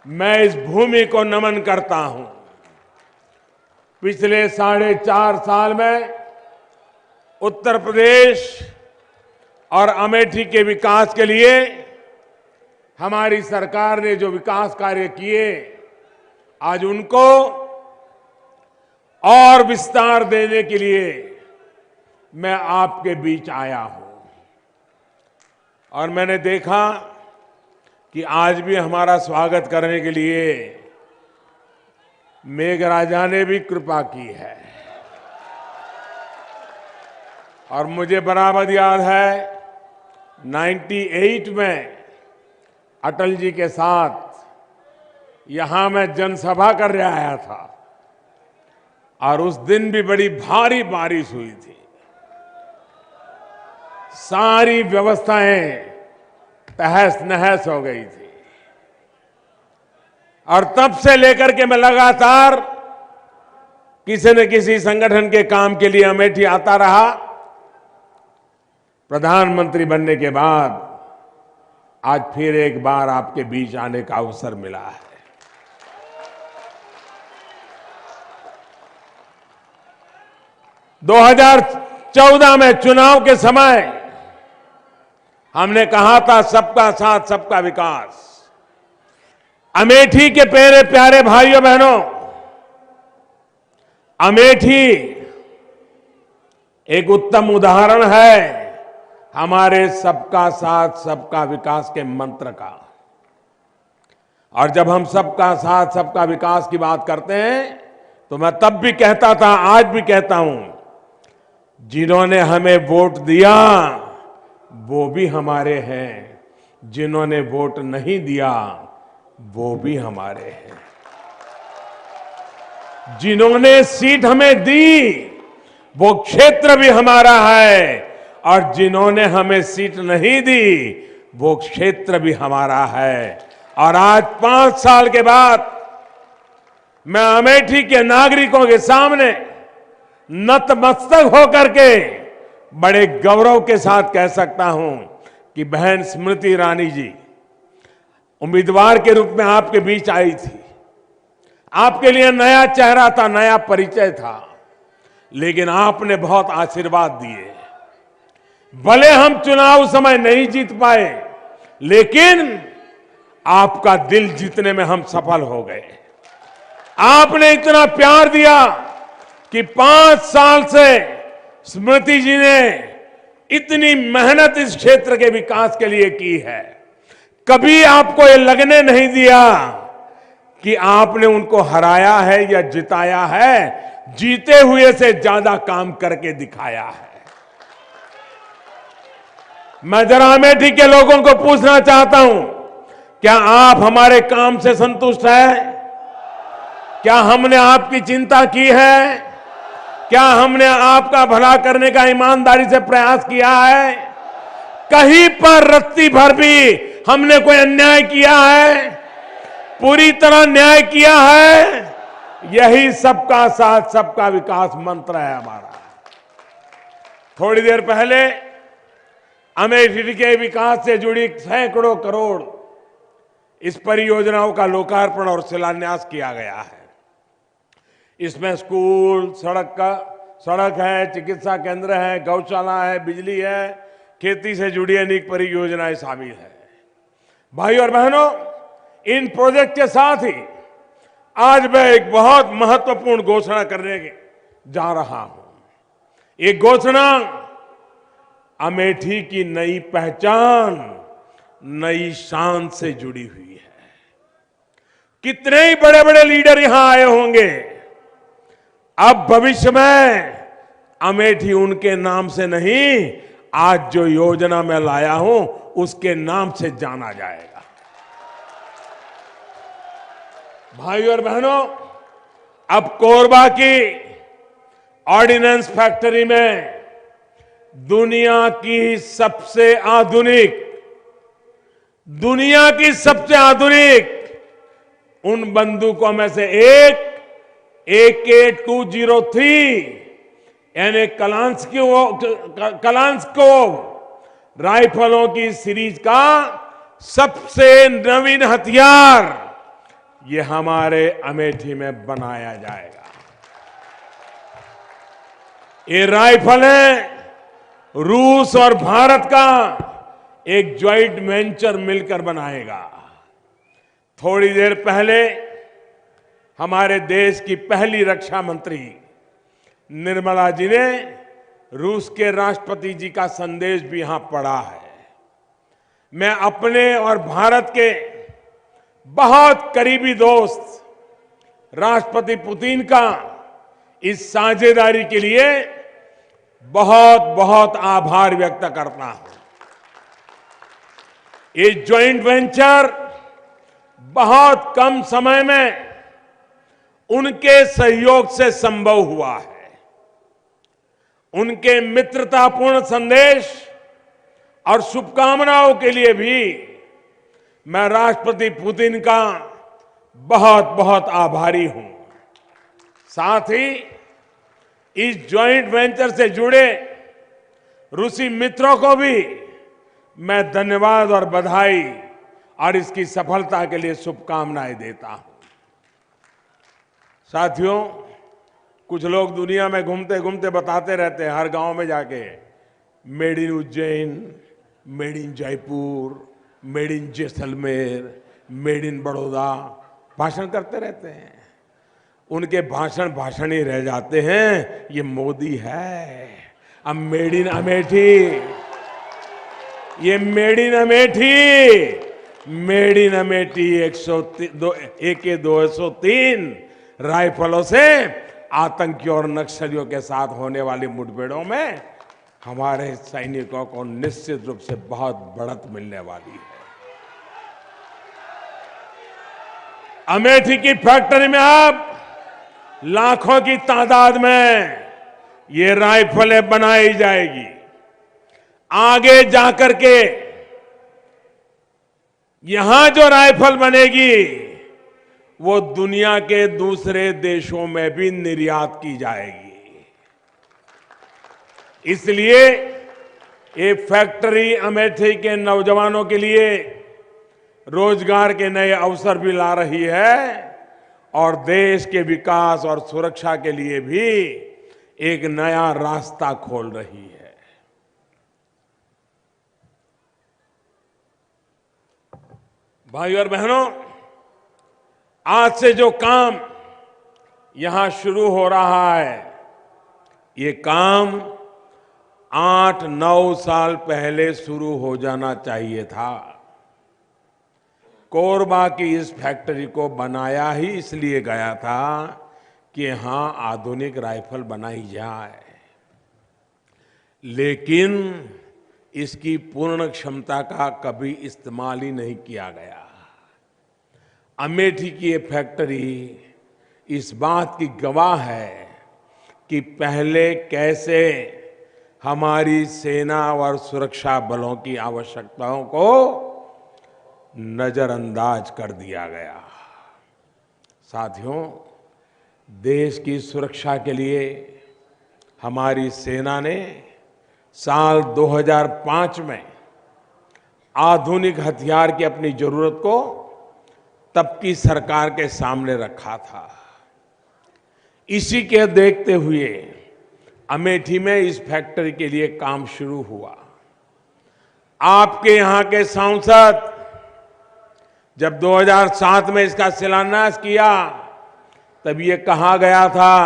मैं इस भूमि को नमन करता हूं। पिछले 4.5 साल में उत्तर प्रदेश और अमेठी के विकास के लिए हमारी सरकार ने जो विकास कार्य किए, आज उनको और विस्तार देने के लिए मैं आपके बीच आया हूं। और मैंने देखा कि आज भी हमारा स्वागत करने के लिए मेघराजा ने भी कृपा की है। और मुझे बराबर याद है 98 में अटल जी के साथ यहां मैं जनसभा करने आया था और उस दिन भी बड़ी भारी बारिश हुई थी। सारी व्यवस्थाएं तहस नहस हो गई थी और तब से लेकर के मैं लगातार किसी न किसी संगठन के काम के लिए अमेठी आता रहा। प्रधानमंत्री बनने के बाद आज फिर एक बार आपके बीच आने का अवसर मिला है। दो 2014 में चुनाव के समय हमने कहा था सबका साथ सबका विकास। अमेठी के प्यारे भाइयों बहनों, अमेठी एक उत्तम उदाहरण है हमारे सबका साथ सबका विकास के मंत्र का। और जब हम सबका साथ सबका विकास की बात करते हैं तो मैं तब भी कहता था, आज भी कहता हूं, जिन्होंने हमें वोट दिया वो भी हमारे हैं, जिन्होंने वोट नहीं दिया वो भी हमारे हैं। जिन्होंने सीट हमें दी वो क्षेत्र भी हमारा है और जिन्होंने हमें सीट नहीं दी वो क्षेत्र भी हमारा है। और आज 5 साल के बाद मैं अमेठी के नागरिकों के सामने नतमस्तक होकर के बड़े गौरव के साथ कह सकता हूं कि बहन स्मृति ईरानी जी उम्मीदवार के रूप में आपके बीच आई थी। आपके लिए नया चेहरा था, नया परिचय था, लेकिन आपने बहुत आशीर्वाद दिए। भले हम चुनाव समय नहीं जीत पाए, लेकिन आपका दिल जीतने में हम सफल हो गए। आपने इतना प्यार दिया कि 5 साल से स्मृति जी ने इतनी मेहनत इस क्षेत्र के विकास के लिए की है। कभी आपको ये लगने नहीं दिया कि आपने उनको हराया है या जिताया है, जीते हुए से ज्यादा काम करके दिखाया है। मैं जरा अमेठी के लोगों को पूछना चाहता हूं, क्या आप हमारे काम से संतुष्ट हैं? क्या हमने आपकी चिंता की है? क्या हमने आपका भला करने का ईमानदारी से प्रयास किया है? कहीं पर रत्ती भर भी हमने कोई अन्याय किया है? पूरी तरह न्याय किया है। यही सबका साथ सबका विकास मंत्र है हमारा। थोड़ी देर पहले अमेठी के विकास से जुड़ी सैकड़ों करोड़ इस परियोजनाओं का लोकार्पण और शिलान्यास किया गया है। इसमें स्कूल, सड़क है, चिकित्सा केंद्र है, गौशाला है, बिजली है, खेती से जुड़ी अनेक परियोजनाएं शामिल है। भाई और बहनों, इन प्रोजेक्ट के साथ ही आज मैं एक बहुत महत्वपूर्ण घोषणा करने जा रहा हूं। ये घोषणा अमेठी की नई पहचान, नई शान से जुड़ी हुई है। कितने ही बड़े बड़े लीडर यहां आए होंगे, अब भविष्य में अमेठी उनके नाम से नहीं, आज जो योजना मैं लाया हूं उसके नाम से जाना जाएगा। भाई और बहनों, अब कोरबा की ऑर्डिनेंस फैक्ट्री में दुनिया की सबसे आधुनिक उन बंदूकों में से एक AK-203 यानी कलांस्कोव राइफलों की सीरीज का सबसे नवीन हथियार ये हमारे अमेठी में बनाया जाएगा। ये राइफलें रूस और भारत का एक ज्वाइंट वेंचर मिलकर बनाएगा। थोड़ी देर पहले हमारे देश की पहली रक्षा मंत्री निर्मला जी ने रूस के राष्ट्रपति जी का संदेश भी यहां पढ़ा है। मैं अपने और भारत के बहुत करीबी दोस्त राष्ट्रपति पुतिन का इस साझेदारी के लिए बहुत बहुत आभार व्यक्त करता हूं। ये ज्वाइंट वेंचर बहुत कम समय में उनके सहयोग से संभव हुआ है। उनके मित्रतापूर्ण संदेश और शुभकामनाओं के लिए भी मैं राष्ट्रपति पुतिन का बहुत बहुत आभारी हूं। साथ ही इस ज्वाइंट वेंचर से जुड़े रूसी मित्रों को भी मैं धन्यवाद और बधाई और इसकी सफलता के लिए शुभकामनाएं देता हूं। साथियों, कुछ लोग दुनिया में घूमते घूमते बताते रहते हैं, हर गांव में जाके made in Ujjain, made in Jaipur, made in Jaisalmer, made in Baroda भाषण करते रहते हैं। उनके भाषण ही रह जाते हैं। ये मोदी है। अब मेड इन अमेठी, ये made in Amethi, made in Amethi AK-203 राइफलों से आतंकियों और नक्सलियों के साथ होने वाली मुठभेड़ों में हमारे सैनिकों को निश्चित रूप से बहुत बढ़त मिलने वाली है। अमेठी की फैक्ट्री में अब लाखों की तादाद में ये राइफलें बनाई जाएगी। आगे जाकर के यहां जो राइफल बनेगी वो दुनिया के दूसरे देशों में भी निर्यात की जाएगी। इसलिए ये फैक्ट्री अमेठी के नौजवानों के लिए रोजगार के नए अवसर भी ला रही है और देश के विकास और सुरक्षा के लिए भी एक नया रास्ता खोल रही है। भाइयों और बहनों, आज से जो काम यहां शुरू हो रहा है, ये काम 8-9 साल पहले शुरू हो जाना चाहिए था। कोरबा की इस फैक्ट्री को बनाया ही इसलिए गया था कि यहां आधुनिक राइफल बनाई जाए, लेकिन इसकी पूर्ण क्षमता का कभी इस्तेमाल ही नहीं किया गया। अमेठी की ये फैक्ट्री इस बात की गवाह है कि पहले कैसे हमारी सेना और सुरक्षा बलों की आवश्यकताओं को नजरअंदाज कर दिया गया। साथियों, देश की सुरक्षा के लिए हमारी सेना ने साल 2005 में आधुनिक हथियार की अपनी जरूरत को तब की सरकार के सामने रखा था। इसी के देखते हुए अमेठी में इस फैक्ट्री के लिए काम शुरू हुआ। आपके यहां के सांसद जब 2007 में इसका शिलान्यास किया, तब ये कहा गया था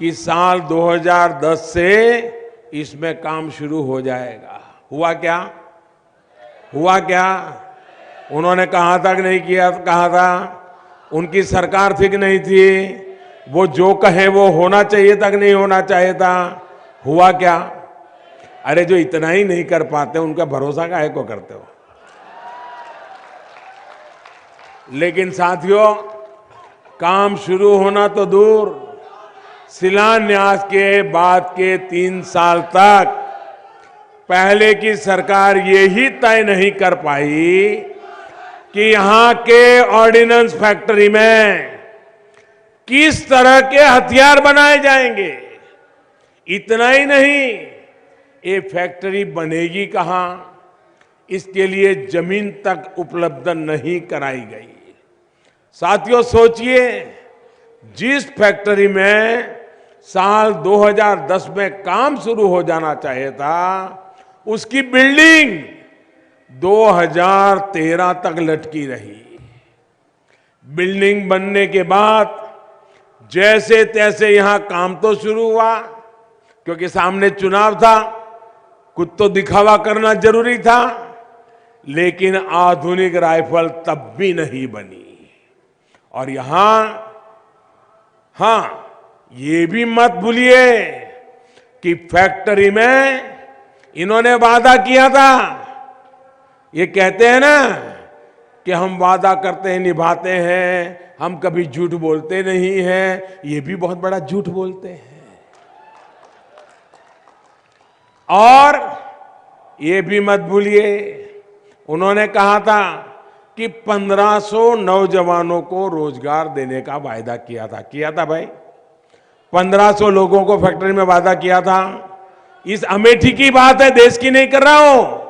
कि साल 2010 से इसमें काम शुरू हो जाएगा। हुआ क्या? हुआ क्या? उन्होंने कहा था कि नहीं किया? कहा था। उनकी सरकार थी कि नहीं थी? वो जो कहे वो होना चाहिए था कि नहीं होना चाहिए था? हुआ क्या? अरे जो इतना ही नहीं कर पाते उनका भरोसा काहे को करते हो? लेकिन साथियों, काम शुरू होना तो दूर, शिलान्यास के बाद के 3 साल तक पहले की सरकार ये ही तय नहीं कर पाई कि यहां के ऑर्डिनेंस फैक्ट्री में किस तरह के हथियार बनाए जाएंगे। इतना ही नहीं, ये फैक्ट्री बनेगी कहां, इसके लिए जमीन तक उपलब्ध नहीं कराई गई। साथियों सोचिए, जिस फैक्ट्री में साल 2010 में काम शुरू हो जाना चाहिए था, उसकी बिल्डिंग 2013 तक लटकी रही। बिल्डिंग बनने के बाद जैसे तैसे यहां काम तो शुरू हुआ, क्योंकि सामने चुनाव था, कुछ तो दिखावा करना जरूरी था, लेकिन आधुनिक राइफल तब भी नहीं बनी। और यहां, हां, ये भी मत भूलिए कि फैक्ट्री में इन्होंने वादा किया था। ये कहते हैं ना कि हम वादा करते हैं, निभाते हैं, हम कभी झूठ बोलते नहीं हैं। ये भी बहुत बड़ा झूठ बोलते हैं। और ये भी मत भूलिए, उन्होंने कहा था कि 1500 नौजवानों को रोजगार देने का वायदा किया था भाई। 1500 लोगों को फैक्ट्री में वादा किया था। इस अमेठी की बात है, देश की नहीं कर रहा हूं।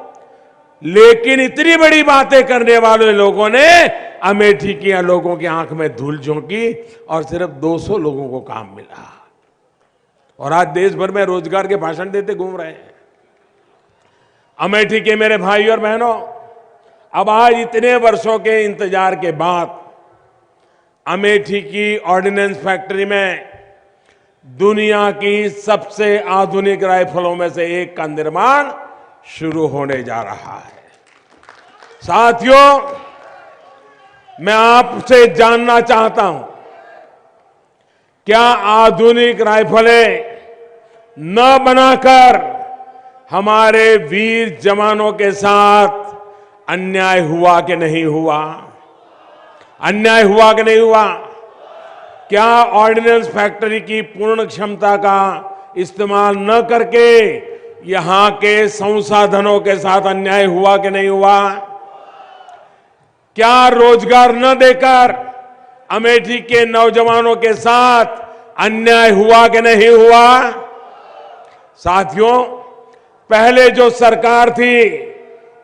लेकिन इतनी बड़ी बातें करने वाले लोगों ने अमेठी की लोगों की आंख में धूल झोंकी और सिर्फ 200 लोगों को काम मिला। और आज देश भर में रोजगार के भाषण देते घूम रहे हैं। अमेठी के मेरे भाई और बहनों, अब आज इतने वर्षों के इंतजार के बाद अमेठी की ऑर्डिनेंस फैक्ट्री में दुनिया की सबसे आधुनिक राइफलों में से एक का निर्माण शुरू होने जा रहा है। साथियों, मैं आपसे जानना चाहता हूं, क्या आधुनिक राइफलें न बनाकर हमारे वीर जवानों के साथ अन्याय हुआ कि नहीं हुआ? अन्याय हुआ कि नहीं हुआ? क्या ऑर्डिनेंस फैक्ट्री की पूर्ण क्षमता का इस्तेमाल न करके यहां के संसाधनों के साथ अन्याय हुआ कि नहीं हुआ? क्या रोजगार न देकर अमेठी के नौजवानों के साथ अन्याय हुआ कि नहीं हुआ? साथियों, पहले जो सरकार थी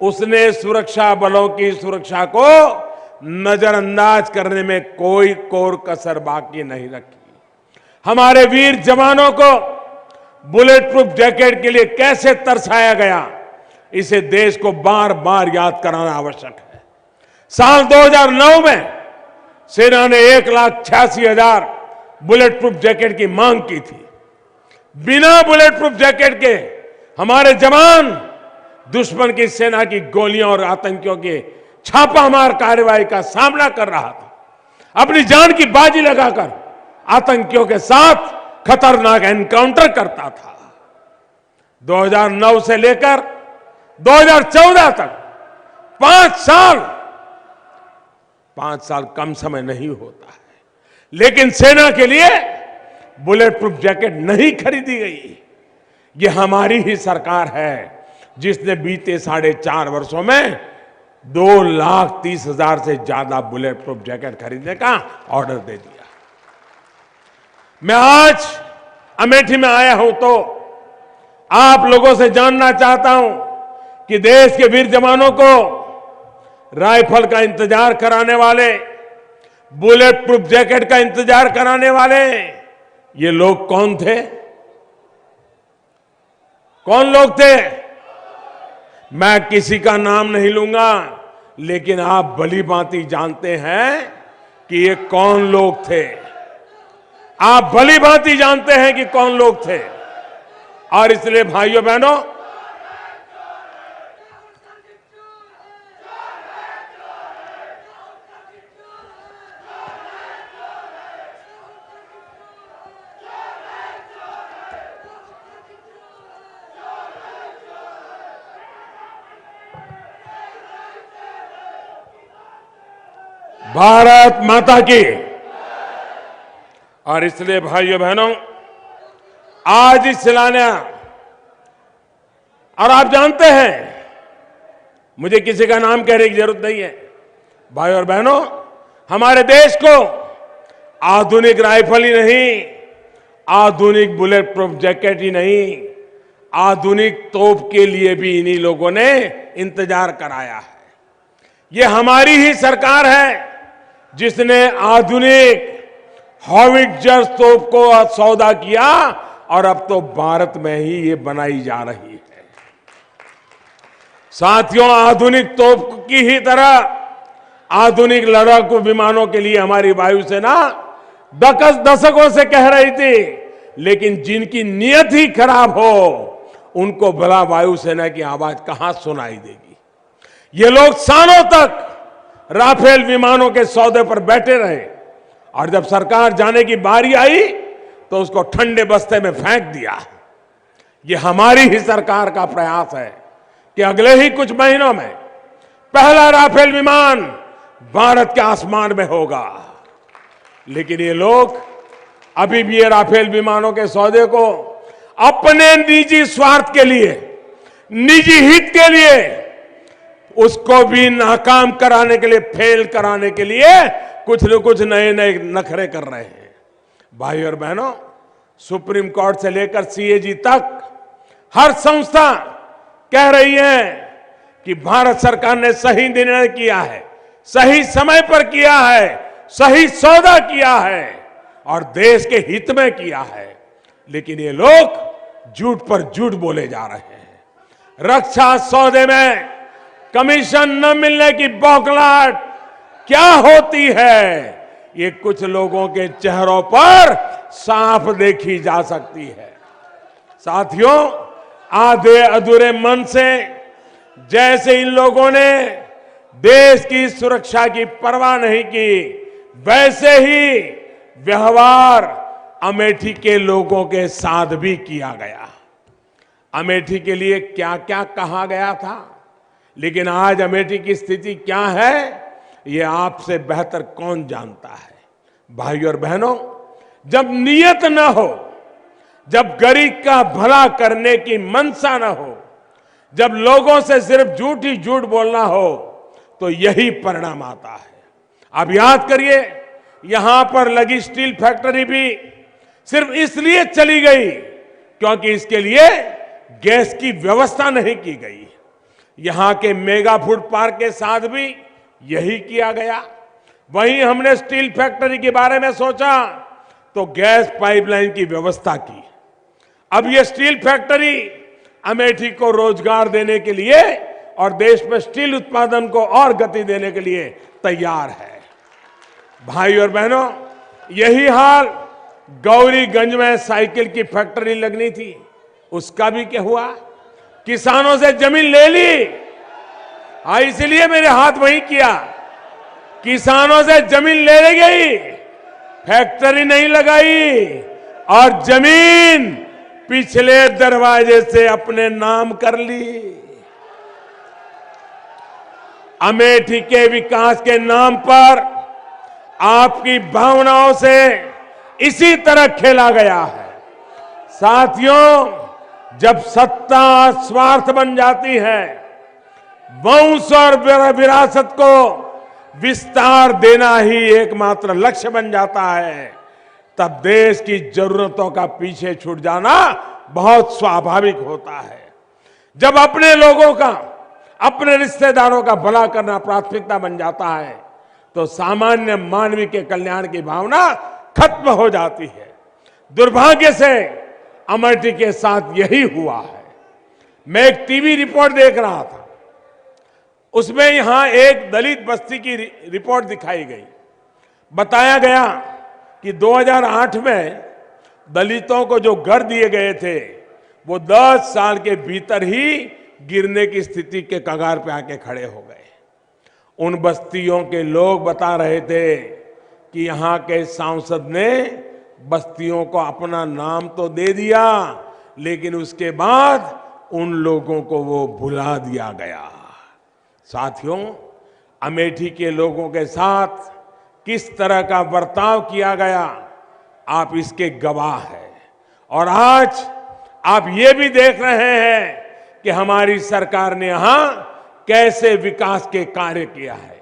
उसने सुरक्षा बलों की सुरक्षा को नजरअंदाज करने में कोई कोर कसर बाकी नहीं रखी। हमारे वीर जवानों को बुलेट प्रूफ जैकेट के लिए कैसे तरसाया गया, इसे देश को बार बार याद कराना आवश्यक है। साल 2009 में सेना ने 1,86,000 बुलेट प्रूफ जैकेट की मांग की थी। बिना बुलेट प्रूफ जैकेट के हमारे जवान दुश्मन की सेना की गोलियां और आतंकियों के छापामार कार्रवाई का सामना कर रहा था। अपनी जान की बाजी लगाकर आतंकियों के साथ खतरनाक एनकाउंटर करता था। 2009 से लेकर 2014 तक 5 साल कम समय नहीं होता है, लेकिन सेना के लिए बुलेट प्रूफ जैकेट नहीं खरीदी गई। ये हमारी ही सरकार है जिसने बीते 4.5 वर्षों में 2,30,000 से ज्यादा बुलेट प्रूफ जैकेट खरीदने का ऑर्डर दे दिया। मैं आज अमेठी में आया हूं तो आप लोगों से जानना चाहता हूं कि देश के वीर जवानों को राइफल का इंतजार कराने वाले, बुलेट प्रूफ जैकेट का इंतजार कराने वाले ये लोग कौन थे? कौन लोग थे? मैं किसी का नाम नहीं लूंगा, लेकिन आप भलीभांति जानते हैं कि ये कौन लोग थे। आप भलीभांति जानते हैं कि कौन लोग थे। और इसलिए भाइयों बहनों, भारत माता की। और इसलिए भाइयों बहनों, आज इस शिलान्यास, और आप जानते हैं, मुझे किसी का नाम कहने की जरूरत नहीं है। भाई और बहनों, हमारे देश को आधुनिक राइफल ही नहीं, आधुनिक बुलेट प्रूफ जैकेट ही नहीं, आधुनिक तोप के लिए भी इन्हीं लोगों ने इंतजार कराया है। ये हमारी ही सरकार है जिसने आधुनिक हॉविट्जर तोप को सौदा किया और अब तो भारत में ही ये बनाई जा रही है। साथियों, आधुनिक तोप की ही तरह आधुनिक लड़ाकू विमानों के लिए हमारी वायुसेना दशकों से कह रही थी, लेकिन जिनकी नीयत ही खराब हो उनको भला वायुसेना की आवाज कहां सुनाई देगी। ये लोग सालों तक राफेल विमानों के सौदे पर बैठे रहे और जब सरकार जाने की बारी आई तो उसको ठंडे बस्ते में फेंक दिया। ये हमारी ही सरकार का प्रयास है कि अगले ही कुछ महीनों में पहला राफेल विमान भारत के आसमान में होगा। लेकिन ये लोग अभी भी ये राफेल विमानों के सौदे को अपने निजी स्वार्थ के लिए, निजी हित के लिए, उसको भी नाकाम कराने के लिए, फेल कराने के लिए कुछ न कुछ नए नए नखरे कर रहे हैं। भाई और बहनों, सुप्रीम कोर्ट से लेकर सीएजी तक हर संस्था कह रही है कि भारत सरकार ने सही निर्णय किया है, सही समय पर किया है, सही सौदा किया है और देश के हित में किया है। लेकिन ये लोग झूठ पर झूठ बोले जा रहे हैं। रक्षा सौदे में कमीशन न मिलने की बौखलाहट क्या होती है, ये कुछ लोगों के चेहरों पर साफ देखी जा सकती है। साथियों, आधे अधूरे मन से जैसे इन लोगों ने देश की सुरक्षा की परवाह नहीं की, वैसे ही व्यवहार अमेठी के लोगों के साथ भी किया गया। अमेठी के लिए क्या क्या कहा गया था, लेकिन आज अमेठी की स्थिति क्या है ये आपसे बेहतर कौन जानता है। भाइयों और बहनों, जब नियत न हो, जब गरीब का भला करने की मंशा न हो, जब लोगों से सिर्फ झूठ ही झूठ बोलना हो, तो यही परिणाम आता है। अब याद करिए, यहां पर लगी स्टील फैक्ट्री भी सिर्फ इसलिए चली गई क्योंकि इसके लिए गैस की व्यवस्था नहीं की गई। यहां के मेगा फूड पार्क के साथ भी यही किया गया। वहीं हमने स्टील फैक्ट्री के बारे में सोचा तो गैस पाइपलाइन की व्यवस्था की। अब यह स्टील फैक्ट्री अमेठी को रोजगार देने के लिए और देश में स्टील उत्पादन को और गति देने के लिए तैयार है। भाई और बहनों, यही हाल गौरीगंज में साइकिल की फैक्ट्री लगनी थी, उसका भी क्या हुआ? किसानों से जमीन ले ली। हाँ, इसलिए मेरे हाथ वहीं किया। किसानों से जमीन ले ली गई, फैक्ट्री नहीं लगाई और जमीन पिछले दरवाजे से अपने नाम कर ली। अमेठी के विकास के नाम पर आपकी भावनाओं से इसी तरह खेला गया है। साथियों, जब सत्ता स्वार्थ बन जाती है, वंश और विरासत को विस्तार देना ही एकमात्र लक्ष्य बन जाता है, तब देश की जरूरतों का पीछे छूट जाना बहुत स्वाभाविक होता है। जब अपने लोगों का, अपने रिश्तेदारों का भला करना प्राथमिकता बन जाता है, तो सामान्य मानवीय के कल्याण की भावना खत्म हो जाती है। दुर्भाग्य से अमेठी के साथ यही हुआ है। मैं एक टीवी रिपोर्ट देख रहा था, उसमें यहां एक दलित बस्ती की रिपोर्ट दिखाई गई। बताया गया कि 2008 में दलितों को जो घर दिए गए थे वो 10 साल के भीतर ही गिरने की स्थिति के कगार पे आके खड़े हो गए। उन बस्तियों के लोग बता रहे थे कि यहां के सांसद ने बस्तियों को अपना नाम तो दे दिया, लेकिन उसके बाद उन लोगों को वो भुला दिया गया। साथियों, अमेठी के लोगों के साथ किस तरह का बर्ताव किया गया, आप इसके गवाह हैं। और आज आप ये भी देख रहे हैं कि हमारी सरकार ने यहां कैसे विकास के कार्य किया है।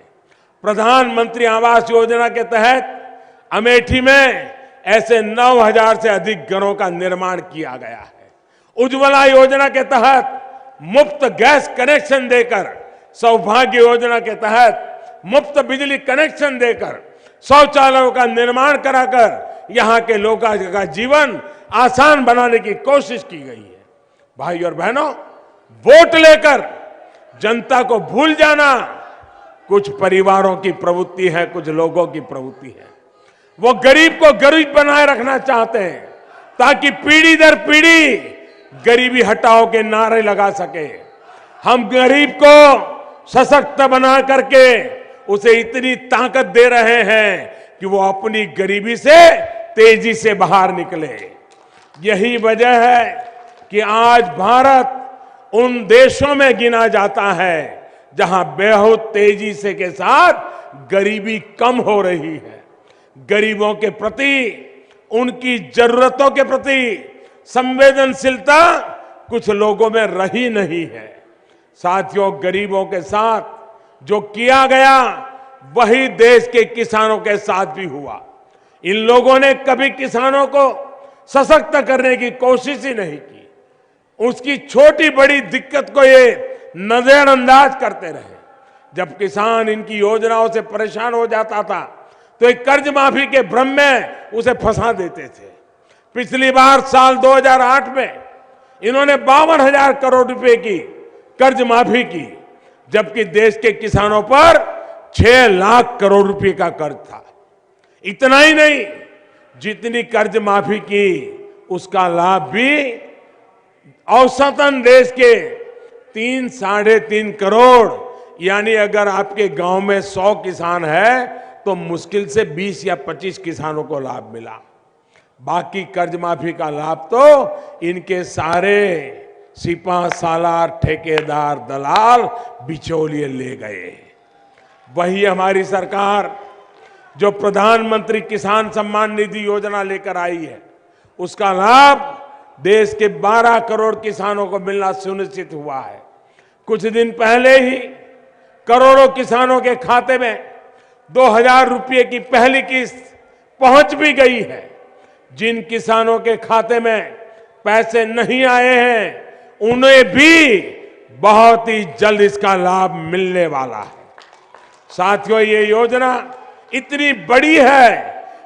प्रधानमंत्री आवास योजना के तहत अमेठी में ऐसे 9,000 से अधिक घरों का निर्माण किया गया है। उज्ज्वला योजना के तहत मुफ्त गैस कनेक्शन देकर, सौभाग्य योजना के तहत मुफ्त बिजली कनेक्शन देकर शौचालयों का निर्माण कराकर यहां के लोगों का जीवन आसान बनाने की कोशिश की गई है। भाई और बहनों, वोट लेकर जनता को भूल जाना कुछ परिवारों की प्रवृत्ति है, कुछ लोगों की प्रवृत्ति है। वो गरीब को गरीब बनाए रखना चाहते हैं ताकि पीढ़ी दर पीढ़ी गरीबी हटाओ के नारे लगा सके। हम गरीब को सशक्त बना करके उसे इतनी ताकत दे रहे हैं कि वो अपनी गरीबी से तेजी से बाहर निकले। यही वजह है कि आज भारत उन देशों में गिना जाता है जहां बहुत तेजी से के साथ गरीबी कम हो रही है। गरीबों के प्रति, उनकी जरूरतों के प्रति संवेदनशीलता कुछ लोगों में रही नहीं है। साथियों, गरीबों के साथ जो किया गया वही देश के किसानों के साथ भी हुआ। इन लोगों ने कभी किसानों को सशक्त करने की कोशिश ही नहीं की। उसकी छोटी बड़ी दिक्कत को ये नजरअंदाज करते रहे। जब किसान इनकी योजनाओं से परेशान हो जाता था तो एक कर्ज माफी के भ्रम में उसे फंसा देते थे। पिछली बार साल 2008 में इन्होंने 52,000 करोड़ रुपए की कर्ज माफी की, जबकि देश के किसानों पर 6 लाख करोड़ रुपए का कर्ज था। इतना ही नहीं, जितनी कर्ज माफी की उसका लाभ भी औसतन देश के 3-3.5 करोड़, यानी अगर आपके गांव में 100 किसान है तो मुश्किल से 20 या 25 किसानों को लाभ मिला। बाकी कर्ज माफी का लाभ तो इनके सारे सिपा सालार, ठेकेदार, दलाल, बिचौलिए ले गए। वही हमारी सरकार जो प्रधानमंत्री किसान सम्मान निधि योजना लेकर आई है, उसका लाभ देश के 12 करोड़ किसानों को मिलना सुनिश्चित हुआ है। कुछ दिन पहले ही करोड़ों किसानों के खाते में 2,000 रुपये की पहली किस्त पहुंच भी गई है। जिन किसानों के खाते में पैसे नहीं आए हैं उन्हें भी बहुत ही जल्द इसका लाभ मिलने वाला है। साथियों, ये योजना इतनी बड़ी है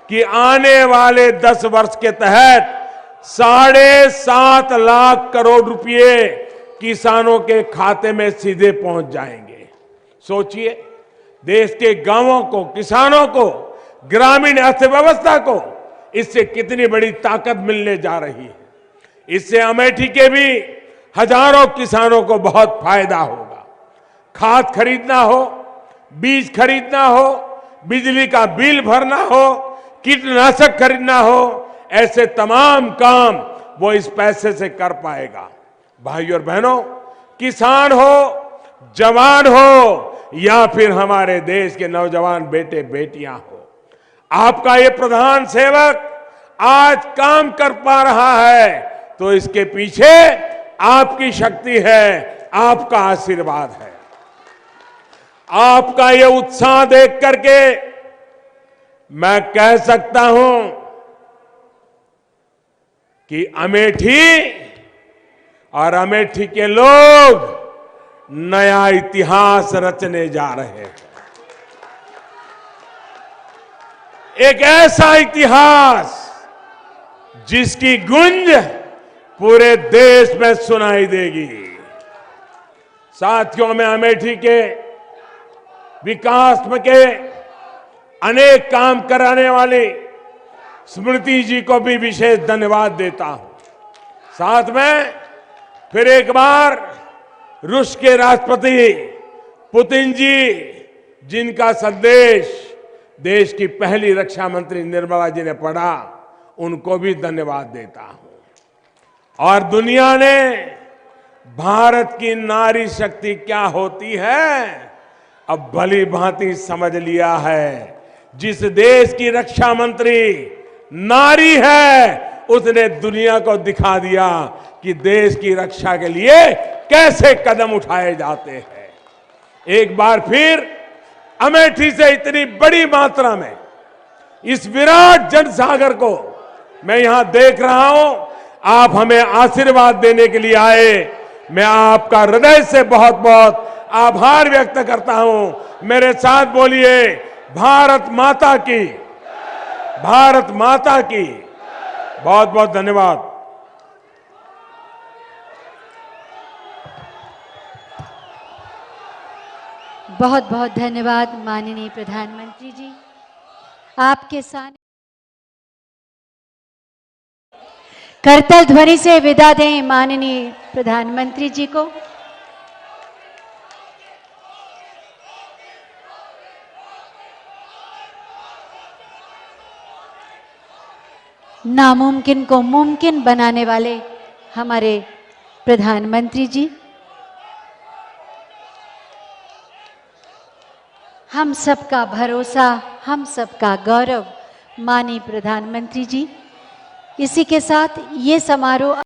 कि आने वाले 10 वर्ष के तहत 7.5 लाख करोड़ रुपए किसानों के खाते में सीधे पहुंच जाएंगे। सोचिए, देश के गांवों को, किसानों को, ग्रामीण अर्थव्यवस्था को इससे कितनी बड़ी ताकत मिलने जा रही है। इससे अमेठी के भी हजारों किसानों को बहुत फायदा होगा। खाद खरीदना हो, बीज खरीदना हो, बिजली का बिल भरना हो, कीटनाशक खरीदना हो, ऐसे तमाम काम वो इस पैसे से कर पाएगा। भाई और बहनों, किसान हो, जवान हो या फिर हमारे देश के नौजवान बेटे बेटियां हो, आपका ये प्रधान सेवक आज काम कर पा रहा है तो इसके पीछे आपकी शक्ति है, आपका आशीर्वाद है। आपका ये उत्साह देख करके मैं कह सकता हूं कि अमेठी और अमेठी के लोग नया इतिहास रचने जा रहे हैं। एक ऐसा इतिहास जिसकी गूंज पूरे देश में सुनाई देगी। साथियों, मैं अमेठी के विकास के अनेक काम कराने वाली स्मृति जी को भी विशेष धन्यवाद देता हूं। साथ में फिर एक बार रूस के राष्ट्रपति पुतिन जी, जिनका संदेश देश की पहली रक्षा मंत्री निर्मला जी ने पढ़ा, उनको भी धन्यवाद देता हूं। और दुनिया ने भारत की नारी शक्ति क्या होती है अब भली भांति समझ लिया है। जिस देश की रक्षा मंत्री नारी है उसने दुनिया को दिखा दिया कि देश की रक्षा के लिए कैसे कदम उठाए जाते हैं। एक बार फिर अमेठी से इतनी बड़ी मात्रा में इस विराट जनसागर को मैं यहां देख रहा हूं। आप हमें आशीर्वाद देने के लिए आए, मैं आपका हृदय से बहुत बहुत आभार व्यक्त करता हूं। मेरे साथ बोलिए, भारत माता की, भारत माता की। बहुत बहुत धन्यवाद। बहुत बहुत धन्यवाद माननीय प्रधानमंत्री जी। आपके साथ करतल ध्वनि से विदा दें माननीय प्रधानमंत्री जी को। नामुमकिन को मुमकिन बनाने वाले हमारे प्रधानमंत्री जी, हम सबका भरोसा, हम सबका गौरव माननीय प्रधानमंत्री जी। इसी के साथ ये समारोह